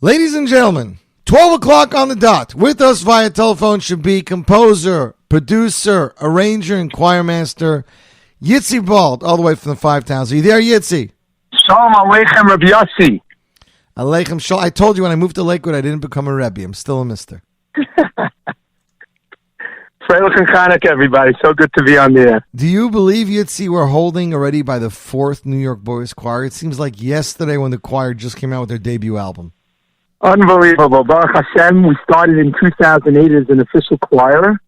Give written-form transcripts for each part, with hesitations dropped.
Ladies and gentlemen, 12 o'clock on the dot. With us via telephone should be composer, producer, arranger, and choir master, Yitzy Bald, all the way from the Five Towns. Are you there, Yitzy? Shalom Aleichem, Rabbi Yossi. Aleichem Shalom. I told you when I moved to Lakewood, I didn't become a Rebbe. I'm still a mister. Freilich and Chanukah, everybody. So good to be on the air. Do you believe, Yitzy, we're holding already by the 4th New York Boys Choir? It seems like yesterday when the choir just came out with their debut album. Unbelievable. Baruch Hashem, we started in 2008 as an official choir.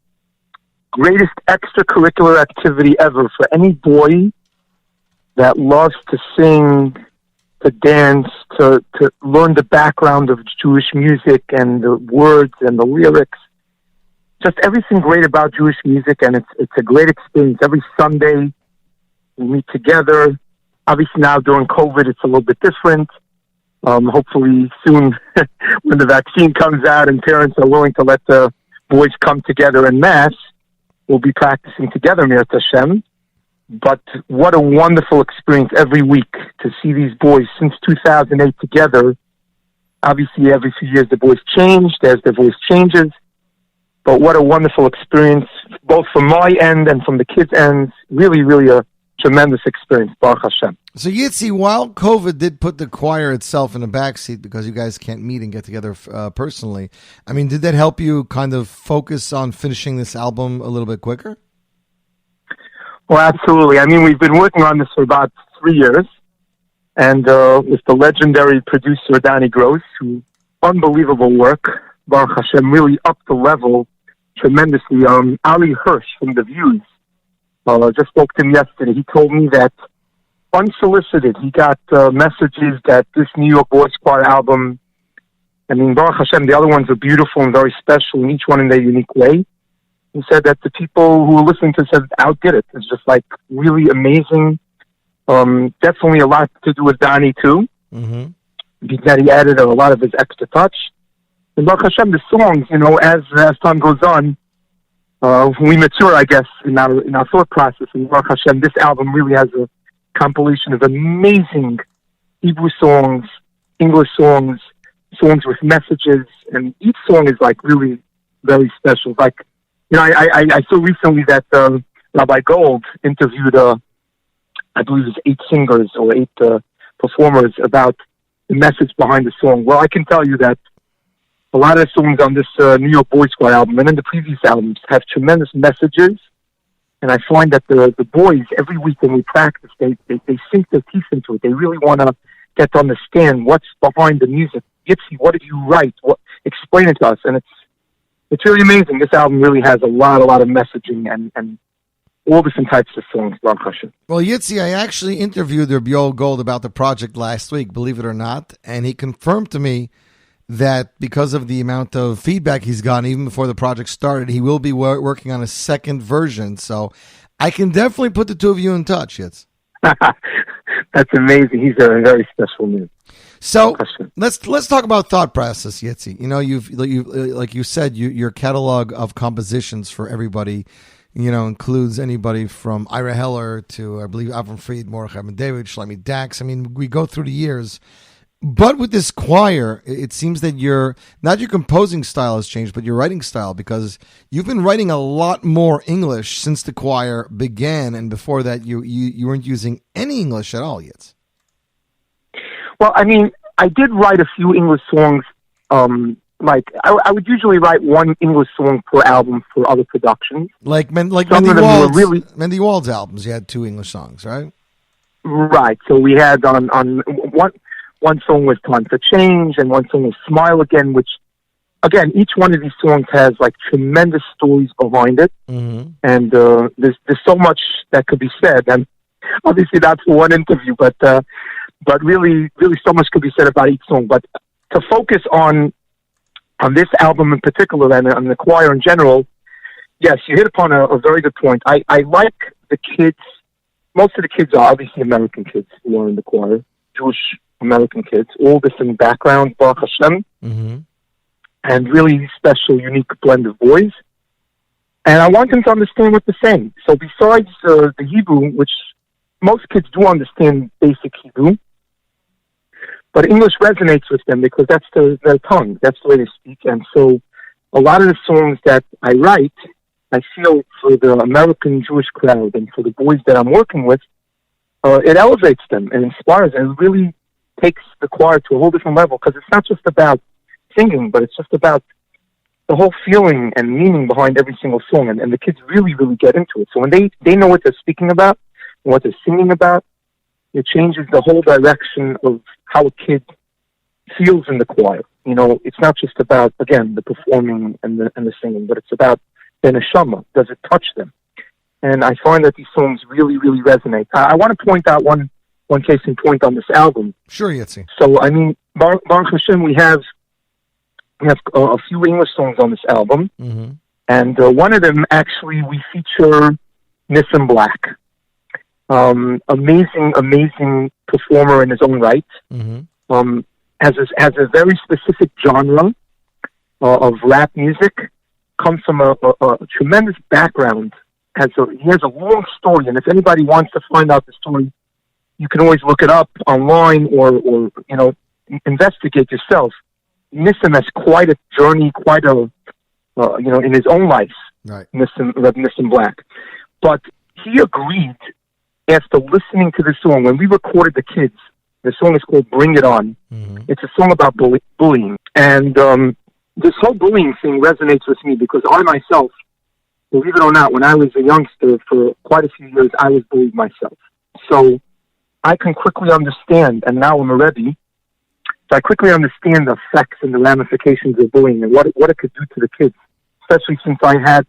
Greatest extracurricular activity ever for any boy that loves to sing, to dance, to learn the background of Jewish music and the words and the lyrics. Just everything great about Jewish music, and it's a great experience. Every Sunday we meet together. Obviously now during COVID it's a little bit different. Hopefully soon when the vaccine comes out and parents are willing to let the boys come together en masse, we'll be practicing together, Mir Hashem. But what a wonderful experience every week to see these boys since 2008 together. Obviously every few years the boys changed as their voice changes. But what a wonderful experience, both from my end and from the kids' ends. Really, really a tremendous experience, Baruch Hashem. So, Yitzy, while COVID did put the choir itself in a backseat because you guys can't meet and get together personally, I mean, did that help you kind of focus on finishing this album a little bit quicker? Well, absolutely. I mean, we've been working on this for about 3 years, and with the legendary producer, Doni Gross, who unbelievable work. Baruch Hashem really upped the level tremendously. Ali Hirsch from The Views, just spoke to him yesterday. He told me that unsolicited, he got messages that this New York Boys Choir album, I mean, Baruch Hashem, the other ones are beautiful and very special, and each one in their unique way. He said that the people who were listening to it said outdid it. It's just like really amazing. Definitely a lot to do with Donnie too. Mm-hmm. That he added a lot of his extra touch. And Baruch Hashem, the songs, you know, as time goes on, we mature, I guess, in our thought process. And Baruch Hashem, this album really has a compilation of amazing Hebrew songs, English songs, songs with messages, and each song is like really very special. Like, you know, I saw recently that Rabbi Gold interviewed, I believe it was 8 singers or 8 performers about the message behind the song. Well, I can tell you that a lot of the songs on this New York Boys Choir album and in the previous albums have tremendous messages. And I find that the boys, every week when we practice, they sink their teeth into it. They really want to get to understand what's behind the music. Yitzy, what did you write? Explain it to us. And it's really amazing. This album really has a lot of messaging and all different types of songs. Well, Yitzy, I actually interviewed Rabbi Gold about the project last week, believe it or not, and he confirmed to me that because of the amount of feedback he's gotten, even before the project started, he will be working on a second version. So I can definitely put the two of you in touch, Yitz. That's amazing. He's a very special man. So let's talk about thought process, Yitzy. You know, you've like you said, your catalog of compositions for everybody, you know, includes anybody from Ira Heller to, I believe, Avram Fried, Mordechai Ben David, Shlomi Dax. I mean, we go through the years. But with this choir, it seems that not your composing style has changed, but your writing style, because you've been writing a lot more English since the choir began, and before that you weren't using any English at all yet. Well, I mean, I did write a few English songs. Like I would usually write one English song per album for other productions. Like Mendy Wald's albums, you had 2 English songs, right? Right. So we had on one song was Time for Change, and one song was Smile Again, which, again, each one of these songs has, like, tremendous stories behind it. Mm-hmm. And there's so much that could be said. And obviously that's for one interview, but really, really so much could be said about each song. But to focus on this album in particular and on the choir in general, yes, you hit upon a very good point. I like the kids. Most of the kids are obviously American kids who are in the choir, Jewish American kids, all different backgrounds, Baruch Hashem, mm-hmm. and really special, unique blend of boys. And I want them to understand what they're saying. So besides the Hebrew, which most kids do understand basic Hebrew, But English resonates with them because that's their tongue. That's the way they speak. And so a lot of the songs that I write, I feel for the American Jewish crowd and for the boys that I'm working with, it elevates them and inspires them. It really takes the choir to a whole different level because it's not just about singing, but it's just about the whole feeling and meaning behind every single song. And the kids really, really get into it. So when they know what they're speaking about and what they're singing about, it changes the whole direction of how a kid feels in the choir. You know, it's not just about, again, the performing and the singing, but it's about the neshama. Does it touch them? And I find that these songs really, really resonate. I want to point out one case in point on this album. Sure, Yitzy. So, I mean, Baruch Hashem, we have a few English songs on this album. Mm-hmm. And one of them, actually, we feature Nissim Black. Amazing performer in his own right. Mm-hmm. Has a very specific genre of rap music. Comes from a tremendous background. He has a long story, and if anybody wants to find out the story, you can always look it up online or you know, investigate yourself. Nissim has quite a journey, quite a you know, in his own life. Right. Nissim Black, but he agreed after listening to the song when we recorded the kids. The song is called "Bring It On." Mm-hmm. It's a song about bullying, and this whole bullying thing resonates with me because I myself, believe it or not, when I was a youngster for quite a few years, I was bullied myself. So I can quickly understand, and now I'm a Rebbe, so I quickly understand the effects and the ramifications of bullying and what it could do to the kids, especially since I had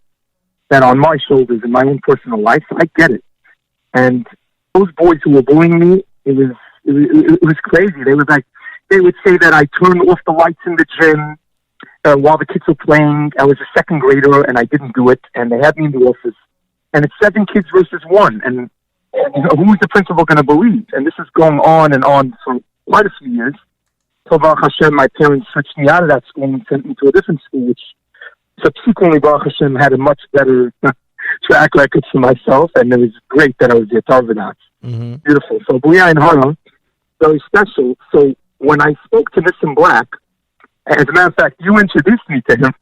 that on my shoulders in my own personal life. I get it. And those boys who were bullying me, it was crazy. They would say that I turned off the lights in the gym while the kids were playing. I was a second grader and I didn't do it, and they had me in the office. And it's 7 kids versus 1, and you know, who is the principal going to believe? And this is going on and on for quite a few years. So Baruch Hashem, my parents switched me out of that school and sent me to a different school, which subsequently Baruch Hashem had a much better track record for myself, and it was great that I was the Tarvadat. Mm-hmm. Beautiful. So Booyah and Hara, very special. So when I spoke to Nissim Black, as a matter of fact, you introduced me to him.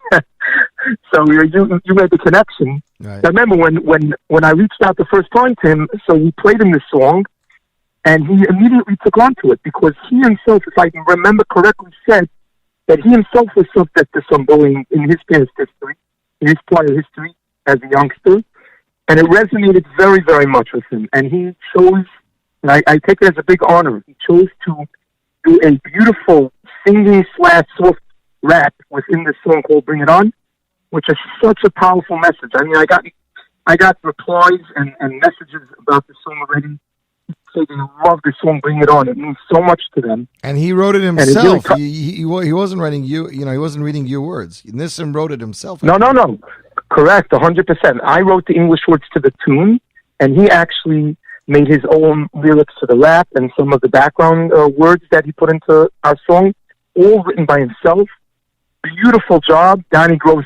So you made the connection. Right. I remember when I reached out the first time to him, so we played him this song, and he immediately took on to it because he himself, if I can remember correctly, said that he himself was subject to some bullying in his past history, in his prior history as a youngster, and it resonated very, very much with him. And he chose, and I take it as a big honor, he chose to do a beautiful singing / soft rap within this song called "Bring It On," which is such a powerful message. I mean, I got replies and messages about the song already. Say they love the song "Bring It On." It means so much to them. And he wrote it himself. Really he wasn't writing he wasn't reading your words. Nissim wrote it himself. No. Correct, 100%. I wrote the English words to the tune, and he actually made his own lyrics to the rap and some of the background words that he put into our song, all written by himself. Beautiful job. Doni Gross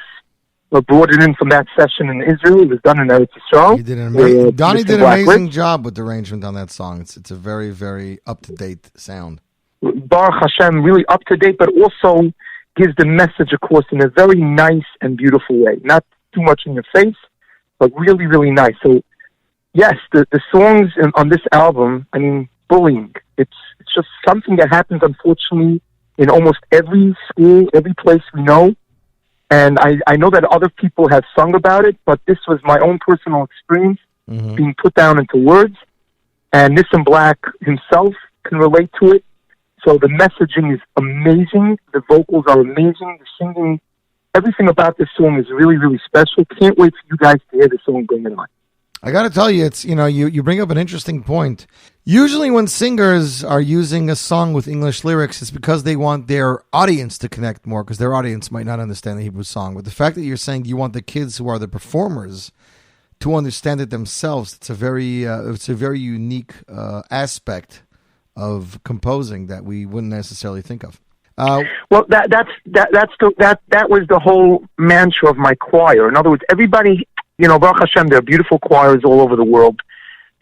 brought it in from that session in Israel. It was done in Eretz Yisrael. He did Doni did an amazing job with the arrangement on that song. It's a very, very up-to-date sound. Baruch Hashem, really up-to-date, but also gives the message across in a very nice and beautiful way. Not too much in your face, but really, really nice. So, yes, the songs on this album, I mean, bullying, it's just something that happens, unfortunately, in almost every school, every place we know. And I know that other people have sung about it, but this was my own personal experience being put down into words. And Nissim Black himself can relate to it. So the messaging is amazing. The vocals are amazing. The singing, everything about this song is really, really special. Can't wait for you guys to hear the song "Bring It On." I got to tell you, it's you bring up an interesting point. Usually when singers are using a song with English lyrics, it's because they want their audience to connect more, because their audience might not understand the Hebrew song. But the fact that you're saying you want the kids who are the performers to understand it themselves, it's a very unique aspect of composing that we wouldn't necessarily think of. Well, that was the whole mantra of my choir. In other words, everybody, Baruch Hashem, there are beautiful choirs all over the world.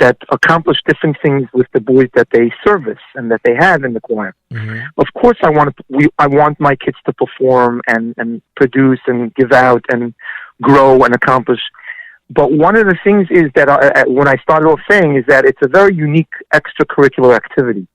that accomplish different things with the boys that they service and that they have in the choir. Mm-hmm. Of course, I want my kids to perform and produce and give out and grow and accomplish. But one of the things is that when I started off saying is that it's a very unique extracurricular activity.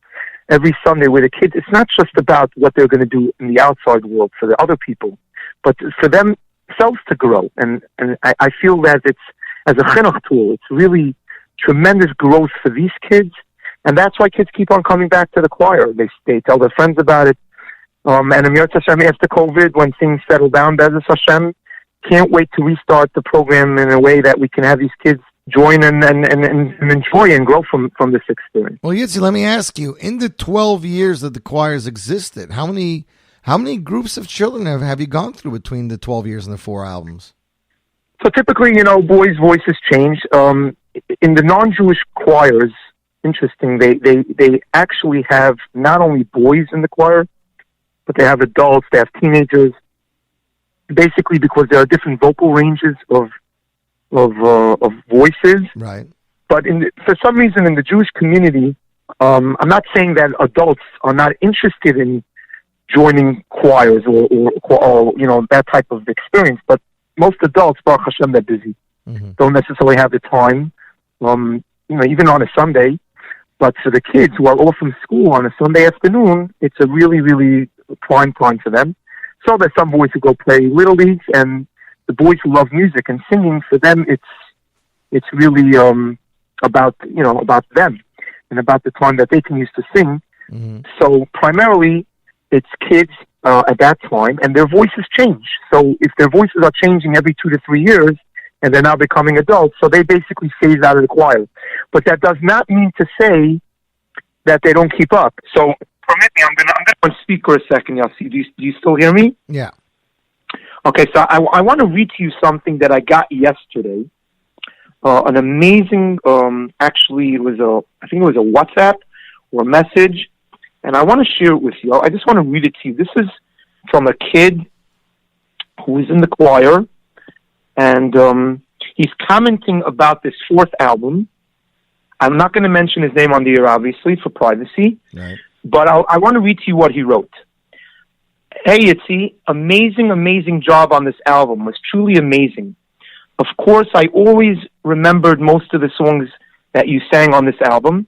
Every Sunday with the kids, it's not just about what they're going to do in the outside world for the other people, but for themselves to grow. And I feel that it's, as a chinuch tool, it's really tremendous growth for these kids. And that's why kids keep on coming back to the choir. They tell their friends about it. And Amir Hashem, after COVID, when things settle down, Bezos Hashem, can't wait to restart the program in a way that we can have these kids join and enjoy and grow from this experience. Well, Yitzy, let me ask you, in the 12 years that the choir's existed, how many groups of children have you gone through between the 12 years and the 4 albums? So typically, boys' voices change. In the non-Jewish choirs, interesting, they actually have not only boys in the choir, but they have adults, they have teenagers, basically because there are different vocal ranges of voices. Right. But for some reason in the Jewish community, I'm not saying that adults are not interested in joining choirs or that type of experience, but most adults, Baruch Hashem, they're busy. Mm-hmm. Don't necessarily have the time, even on a Sunday. But for the kids who are off from school on a Sunday afternoon, it's a really, really prime time for them. So there's some boys who go play Little Leagues, and the boys who love music and singing, for them, it's really about them and about the time that they can use to sing. Mm-hmm. So primarily, it's kids at that time, and their voices change. So if their voices are changing every 2 to 3 years, and they're now becoming adults, so they basically phase out of the choir. But that does not mean to say that they don't keep up. So permit me, I'm gonna speak for a second, Yossi. Do you still hear me? Yeah. Okay, so I want to read to you something that I got yesterday. An amazing, actually, I think it was a WhatsApp or a message, and I want to share it with you. I just want to read it to you. This is from a kid who is in the choir, and he's commenting about this 4th album. I'm not going to mention his name on the air, obviously, for privacy, right. But I want to read to you what he wrote. Hey, Yitzy, amazing job on this album. It was truly amazing. Of course, I always remembered most of the songs that you sang on this album.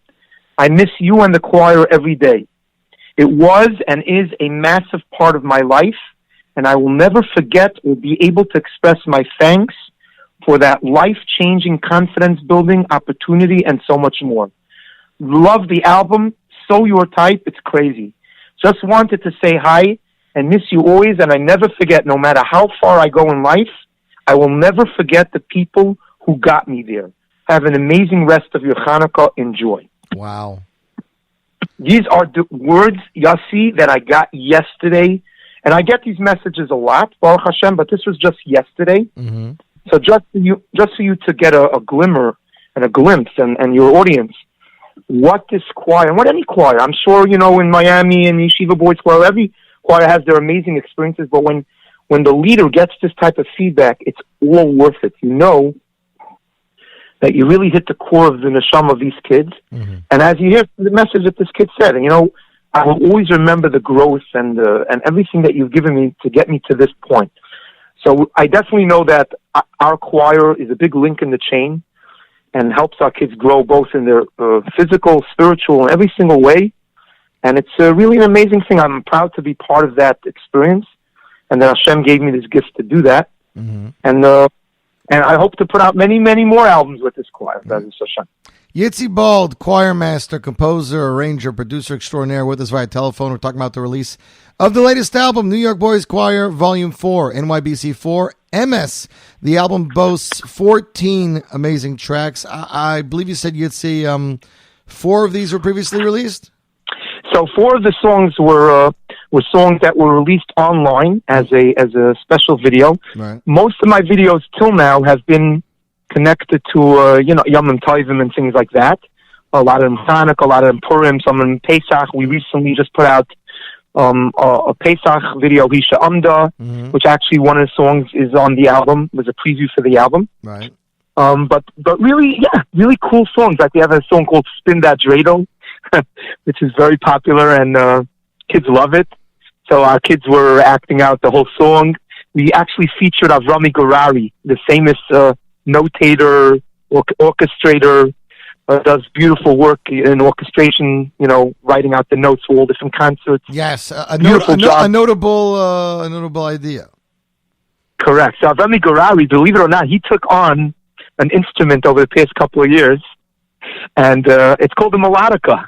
I miss you and the choir every day. It was and is a massive part of my life, and I will never forget or be able to express my thanks for that life-changing, confidence-building opportunity and so much more. Love the album, so your type, it's crazy. Just wanted to say hi and miss you always, and I never forget, no matter how far I go in life, I will never forget the people who got me there. Have an amazing rest of your Hanukkah. Enjoy. Wow. These are the words, Yossi, that I got yesterday. And I get these messages a lot, Baruch Hashem, but this was just yesterday. Mm-hmm. So just for you to get a glimmer and a glimpse, and your audience, what this choir, and what any choir, I'm sure, in Miami and Yeshiva Boys Choir, every choir has their amazing experiences, but when the leader gets this type of feedback, it's all worth it. You know that you really hit the core of the neshama of these kids. Mm-hmm. And as you hear the message that this kid said, I will always remember the growth and everything that you've given me to get me to this point. So I definitely know that our choir is a big link in the chain and helps our kids grow both in their physical, spiritual, and every single way. And it's really an amazing thing. I'm proud to be part of that experience, and that Hashem gave me this gift to do that. Mm-hmm. And I hope to put out many, many more albums with this choir. Mm-hmm. Yitzy Bald, choir master, composer, arranger, producer extraordinaire, with us via telephone. We're talking about the release of the latest album, New York Boys Choir, Volume 4, NYBC 4, Emes. The album boasts 14 amazing tracks. I believe you said, Yitzy, 4 of these were previously released? So 4 of the songs were songs that were released online as a special video. Right. Most of my videos till now have been connected to Yom Tovim and things like that. A lot of them Hanukkah, a lot of them Purim, some in Pesach. We recently just put out a Pesach video, Hisha Amda, mm-hmm. which actually one of the songs is on the album. Was a preview for the album. Right. But really, yeah, really cool songs. Like we have a song called "Spin That Dreidel," which is very popular, and kids love it. So our kids were acting out the whole song. We actually featured Avrami Gorari, the famous notator, orchestrator, does beautiful work in orchestration, writing out the notes for all different concerts. Yes, a notable idea. Correct. So Avrami Gorari, believe it or not, he took on an instrument over the past couple of years, and it's called a melodica.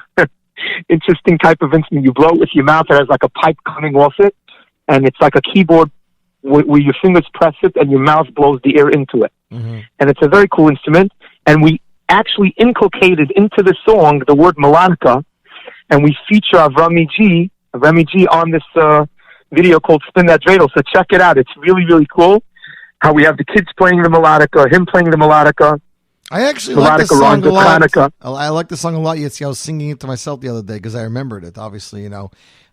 Interesting type of instrument. You blow it with your mouth. It has like a pipe coming off it, and it's like a keyboard where your fingers press it and your mouth blows the air into it. Mm-hmm. And it's a very cool instrument. And we actually inculcated into the song the word melodica, and we feature Avrami G on this video called "Spin That Dreidel." So check it out. It's really, really cool how we have the kids playing the melodica, him playing the melodica. I actually like the song a lot. I like the song a lot. I was singing it to myself the other day because I remembered it. Obviously,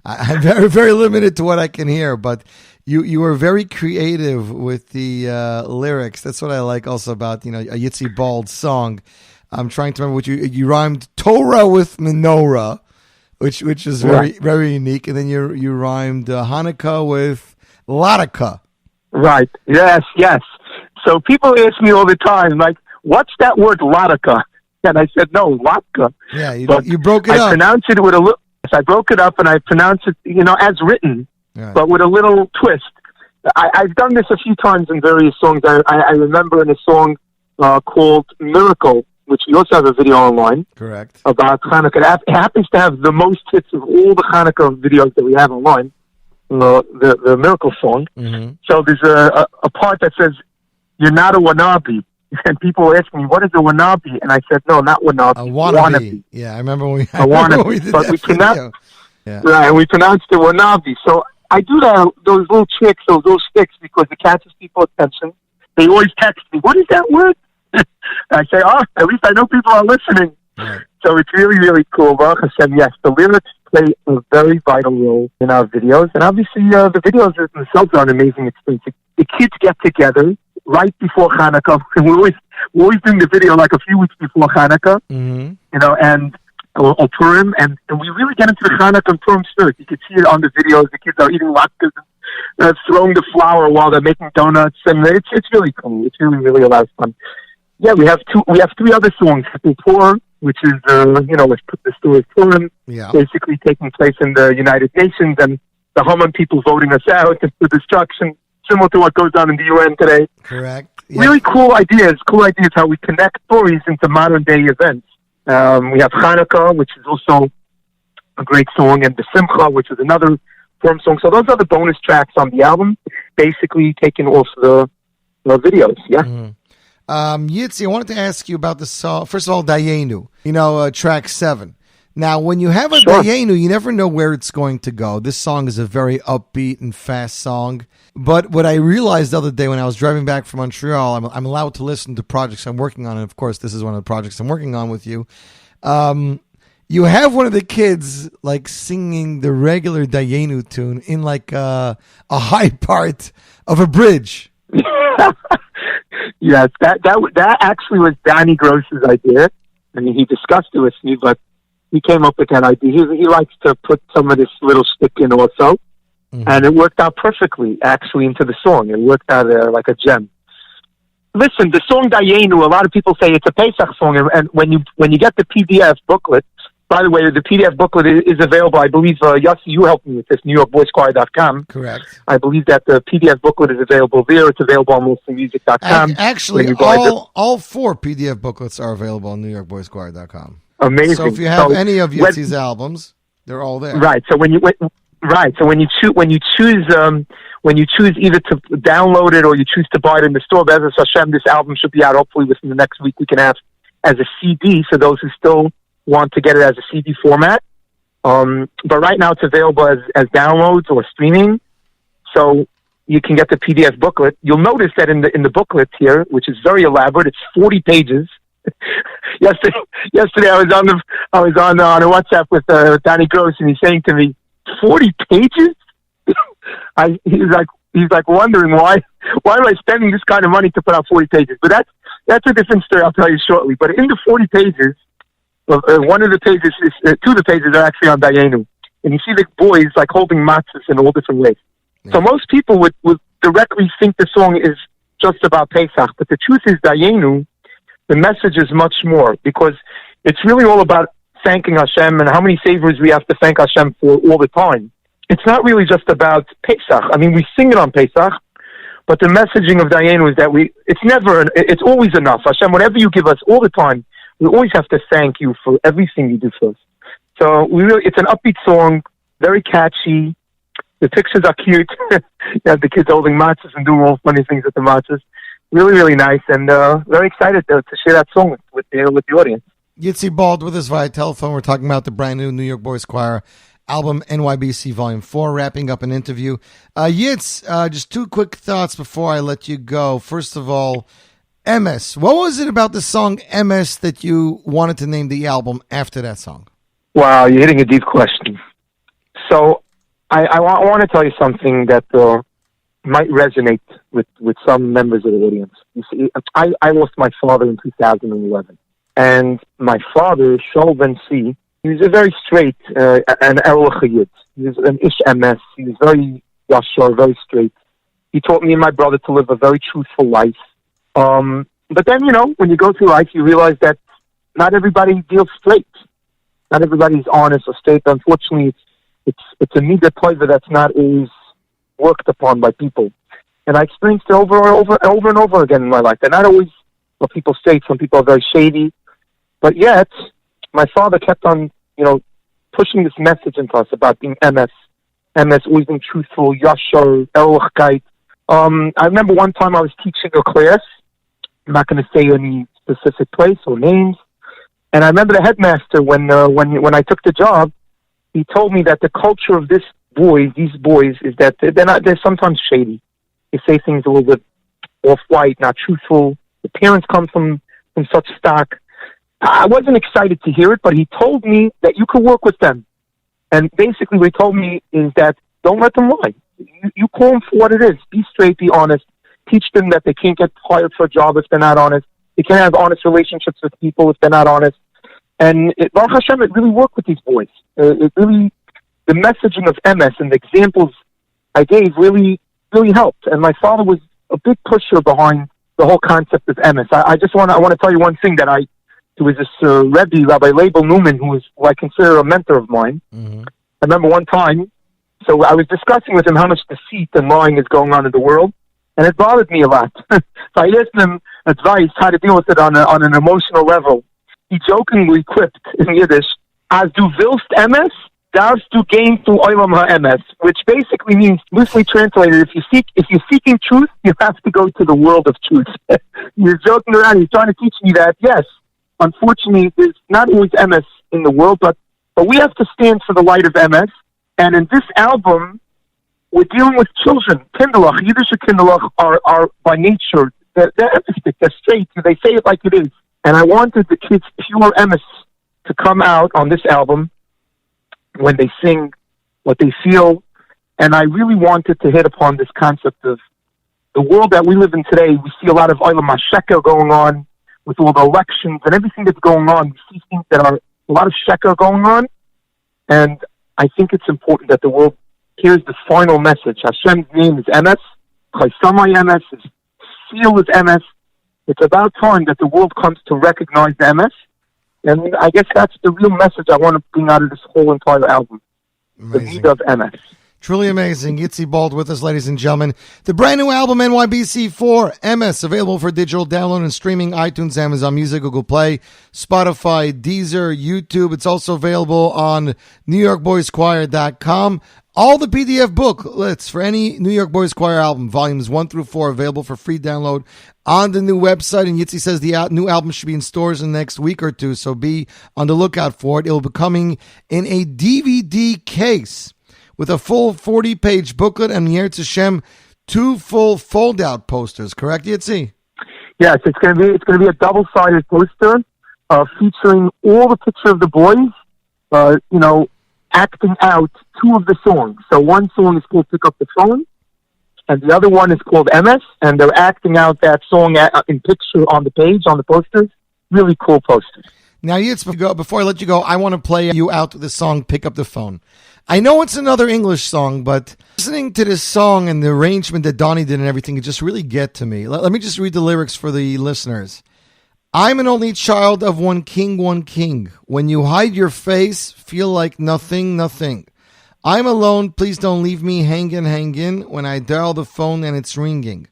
I'm very, very limited to what I can hear, but you were very creative with the lyrics. That's what I like also about a Yitzy Bald song. I'm trying to remember what you rhymed Torah with menorah, which is very, very unique, and then you rhymed Hanukkah with ladika. Right. Yes. So people ask me all the time, like, what's that word ladika? And I said, no, latka. Yeah, you broke it up. I pronounced it with a little. I broke it up and I pronounced it, as written, but with a little twist. I've done this a few times in various songs. I remember in a song called "Miracle," which we also have a video online. Correct. About Hanukkah. It happens to have the most hits of all the Hanukkah videos that we have online. The Miracle song. Mm-hmm. So there's a part that says, "You're not a wannabe." And people ask me, what is a wannabe? And I said, no, not wannabe. A wannabe. Yeah, I remember when we did but that we video. Right, and we pronounced it wannabe. So I do those little tricks, those little sticks, because it catches people's attention. They always text me, what is that word? I say, at least I know people are listening. Right. So it's really, really cool. Baruch Hashem, yes, the lyrics play a very vital role in our videos. And obviously, the videos themselves are an amazing experience. The kids get together right before Hanukkah. We're always doing the video like a few weeks before Hanukkah, and or Purim, and we really get into the Hanukkah and Purim spirit. You can see it on the videos. The kids are eating latkes, throwing the flour while they're making donuts, and it's really cool. It's really, really a lot of fun. Yeah, we have three other songs. Purim, which is the story of Purim, basically taking place in the United Nations, and the Haman people voting us out, the destruction, similar to what goes on in the UN today. Correct. Yep. Really cool ideas how we connect stories into modern day events. We have Hanukkah, which is also a great song, and the Simcha, which is another Purim song. So those are the bonus tracks on the album, basically taking off the videos. Yeah. Mm-hmm. Yitzy, I wanted to ask you about the song. First of all, Dayenu, track 7. Now, when you have a Dayenu, you never know where it's going to go. This song is a very upbeat and fast song. But what I realized the other day when I was driving back from Montreal, I'm allowed to listen to projects I'm working on. And, of course, this is one of the projects I'm working on with you. You have one of the kids, like, singing the regular Dayenu tune in, like, a high part of a bridge. Yes, that actually was Doni Gross's idea. I mean, he discussed it with me, but he came up with that idea. He likes to put some of this little stick in also. Mm-hmm. And it worked out perfectly, actually, into the song. It worked out like a gem. Listen, the song Dayenu, a lot of people say it's a Pesach song. And when you get the PDF booklet, by the way, the PDF booklet is available. I believe, Yossi, you helped me with this, NYBC.com. Correct. I believe that the PDF booklet is available there. It's available on mostlymusic.com. Actually, all 4 PDF booklets are available on NYBC.com. Amazing. So if you have any of Yitzy's albums, they're all there. Right. So when you choose either to download it or you choose to buy it in the store, Be'ezus Hashem, this album should be out hopefully within the next week. We can have as a CD for those who still want to get it as a CD format. But right now it's available as downloads or streaming. So you can get the PDF booklet. You'll notice that in the booklet here, which is very elaborate, it's 40 pages. Yesterday I was on a WhatsApp with Doni Gross, and he's saying to me, 40 pages? He's like wondering why am I spending this kind of money to put out 40 pages? But that's a different story. I'll tell you shortly. But in the 40 pages, one of the pages is two of the pages are actually on Dayenu, and you see the boys like holding matzahs in all different ways. Yeah. So most people would directly think the song is just about Pesach, but the truth is Dayenu, the message is much more, because it's really all about thanking Hashem and how many favors we have to thank Hashem for all the time. It's not really just about Pesach. I mean, we sing it on Pesach, but the messaging of Dayenu is that it's always enough. Hashem, whatever you give us all the time, we always have to thank you for everything you do for us. So it's an upbeat song, very catchy. The pictures are cute. You have the kids holding matzahs and doing all funny things with the matzahs. Really, really nice, and very excited to share that song with the audience. Yitzy Bald with us via telephone. We're talking about the brand new New York Boys Choir album, NYBC Volume 4, wrapping up an interview. Yitz, just two quick thoughts before I let you go. First of all, Emes. What was it about the song Emes that you wanted to name the album after that song? Wow, you're hitting a deep question. So I want to tell you something that might resonate with some members of the audience. You see, I lost my father in 2011. And my father, Shaul Ben Si, he was a very straight and Erlich Yid. He was an Ish Emes. He was very yashar, very straight. He taught me and my brother to live a very truthful life. But then, when you go through life, you realize that not everybody deals straight. Not everybody's honest or straight. Unfortunately, it's a midah toiva that's not always worked upon by people. And I experienced it over and over again in my life. They're not always what people say. Some people are very shady. But yet, my father kept on, pushing this message into us about being Emes, always being truthful, yashar, erlichkeit. I remember one time I was teaching a class. I'm not going to say any specific place or names. And I remember the headmaster, when I took the job, he told me that the culture of these boys, is that they're sometimes shady. They say things a little bit off-white, not truthful. The parents come from such stock. I wasn't excited to hear it, but he told me that you could work with them. And basically what he told me is that don't let them lie. You call them for what it is. Be straight, be honest. Teach them that they can't get hired for a job if they're not honest. They can't have honest relationships with people if they're not honest. And Baruch Hashem, it really worked with these boys. The messaging of Emes and the examples I gave really, really helped. And my father was a big pusher behind the whole concept of Emes. I want to tell you one thing that there was this Rebbe, Rabbi Label Newman, who was I consider a mentor of mine. Mm-hmm. I remember one time, so I was discussing with him how much deceit and lying is going on in the world, and it bothered me a lot. So I asked him advice how to deal with it on an emotional level. He jokingly quipped in Yiddish, "As du willst Emes, darfst du gehen zu Olam ha-Emes," which basically means, loosely translated, if you're seeking truth, you have to go to the world of truth. You're joking around. He's trying to teach me that, yes, unfortunately, there's not always Emes in the world, but we have to stand for the light of Emes. And in this album, we're dealing with children. Kinderlach, Yiddish Kinderlach are by nature, they're empathic, they're straight, they say it like it is. And I wanted the kids' pure Emes to come out on this album when they sing what they feel. And I really wanted to hit upon this concept of the world that we live in today. We see a lot of Olam HaSheker going on with all the elections and everything that's going on. We see things that are a lot of sheker going on. And I think it's important that the world hears the final message. Hashem's name is Emes. Chaisamai Emes. His seal is Emes. It's about time that the world comes to recognize the Emes. And I guess that's the real message I want to bring out of this whole entire album. Amazing. The need of Emes. Truly amazing. Yitzy Bald with us, ladies and gentlemen. The brand new album, NYBC 4, Emes, available for digital download and streaming, iTunes, Amazon Music, Google Play, Spotify, Deezer, YouTube. It's also available on NewYorkBoysChoir.com. All the PDF booklets for any New York Boys Choir album, volumes 1 through 4, available for free download on the new website. And Yitzy says the new album should be in stores in the next week or two, so be on the lookout for it. It will be coming in a DVD case with a full 40-page booklet and Yetz Hashem, 2 full fold-out posters. Correct, Yitzy? Yes, it's going to be a double-sided poster featuring all the picture of the boys, acting out 2 of the songs. So one song is called "Pick Up the Phone," and the other one is called Emes, and they're acting out that song in picture on the page, on the posters. Really cool posters. Now, before I let you go, I want to play you out the song Pick Up the Phone. I know it's another English song, but listening to this song and the arrangement that Doni did and everything, it just really get to me. Let me just read the lyrics for the listeners. I'm an only child of one king, one king. When you hide your face, feel like nothing, nothing. I'm alone, please don't leave me hanging when I dial the phone and it's ringing.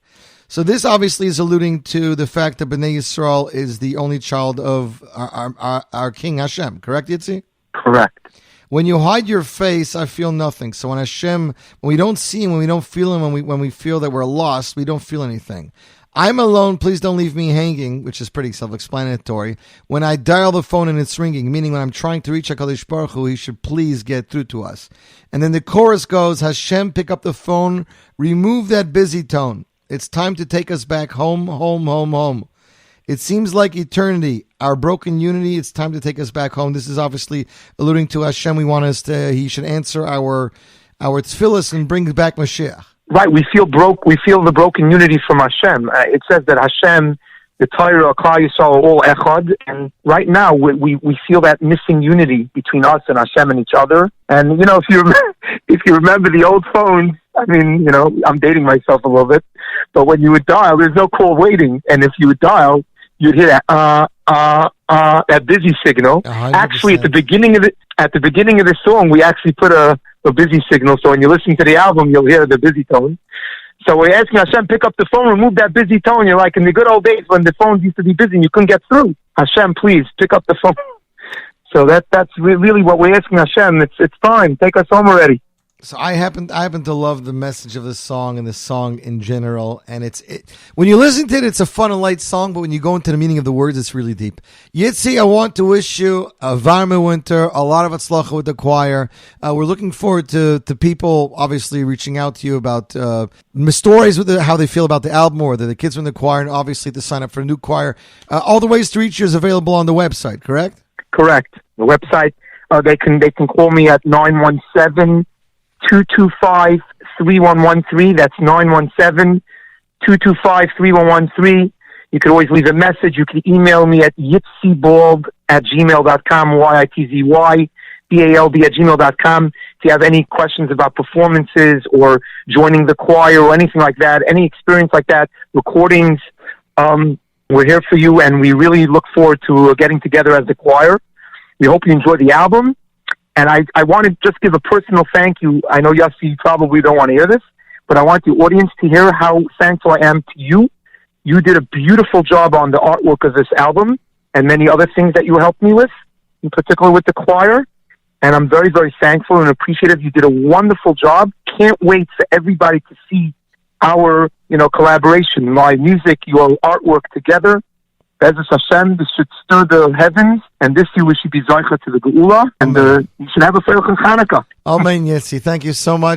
So this obviously is alluding to the fact that Bnei Yisrael is the only child of our King Hashem, correct, Yitzy? Correct. When you hide your face, I feel nothing. So when Hashem, when we don't see him, when we don't feel him, when we feel that we're lost, we don't feel anything. I'm alone, please don't leave me hanging, which is pretty self-explanatory. When I dial the phone and it's ringing, meaning when I'm trying to reach HaKadosh Baruch Hu, he should please get through to us. And then the chorus goes, Hashem, pick up the phone, remove that busy tone. It's time to take us back home, home, home, home. It seems like eternity, our broken unity, it's time to take us back home. This is obviously alluding to Hashem. We want us to, he should answer our tefillas and bring back Mashiach. Right, we feel the broken unity from Hashem. It says that Hashem, the Torah, Klal Yisrael are all echad, and right now we feel that missing unity between us and Hashem and each other. And if you remember the old phones, I mean, I'm dating myself a little bit, but when you would dial, there's no call waiting, and if you would dial, you'd hear that busy signal. 100%. Actually, at the beginning of the song, we actually put a busy signal, so when you listen to the album, you'll hear the busy tone. So we're asking Hashem, pick up the phone, remove that busy tone. You're like in the good old days when the phones used to be busy and you couldn't get through. Hashem, please, pick up the phone. So that's really what we're asking Hashem. It's fine. Take us home already. So I happen to love the message of this song and the song in general, and when you listen to it, it's a fun and light song, but when you go into the meaning of the words, it's really deep. Yitzy, I want to wish you a warm winter, a lot of atzlacha with the choir. We're looking forward to people obviously reaching out to you about stories with how they feel about the album or the kids from the choir, and obviously to sign up for a new choir. All the ways to reach you is available on the website, correct? Correct. The website, they can call me at 917-225-3113. That's 917-225-3113. You could always leave a message. You can email me at yitzybald@gmail.com, YITZYBALD@gmail.com. If you have any questions about performances or joining the choir or anything like that, any experience like that, recordings, we're here for you, and we really look forward to getting together as the choir. We hope you enjoy the album. And I want to just give a personal thank you. I know, Yossi, you probably don't want to hear this, but I want the audience to hear how thankful I am to you. You did a beautiful job on the artwork of this album and many other things that you helped me with, in particular with the choir. And I'm very, very thankful and appreciative. You did a wonderful job. Can't wait for everybody to see our, collaboration, my music, your artwork together. Bezos Hashem, this should stir the heavens, and this year we should be Zoicha to the Geula, and you should have a Freilich Chanukah. Amen, Yitzy. Thank you so much.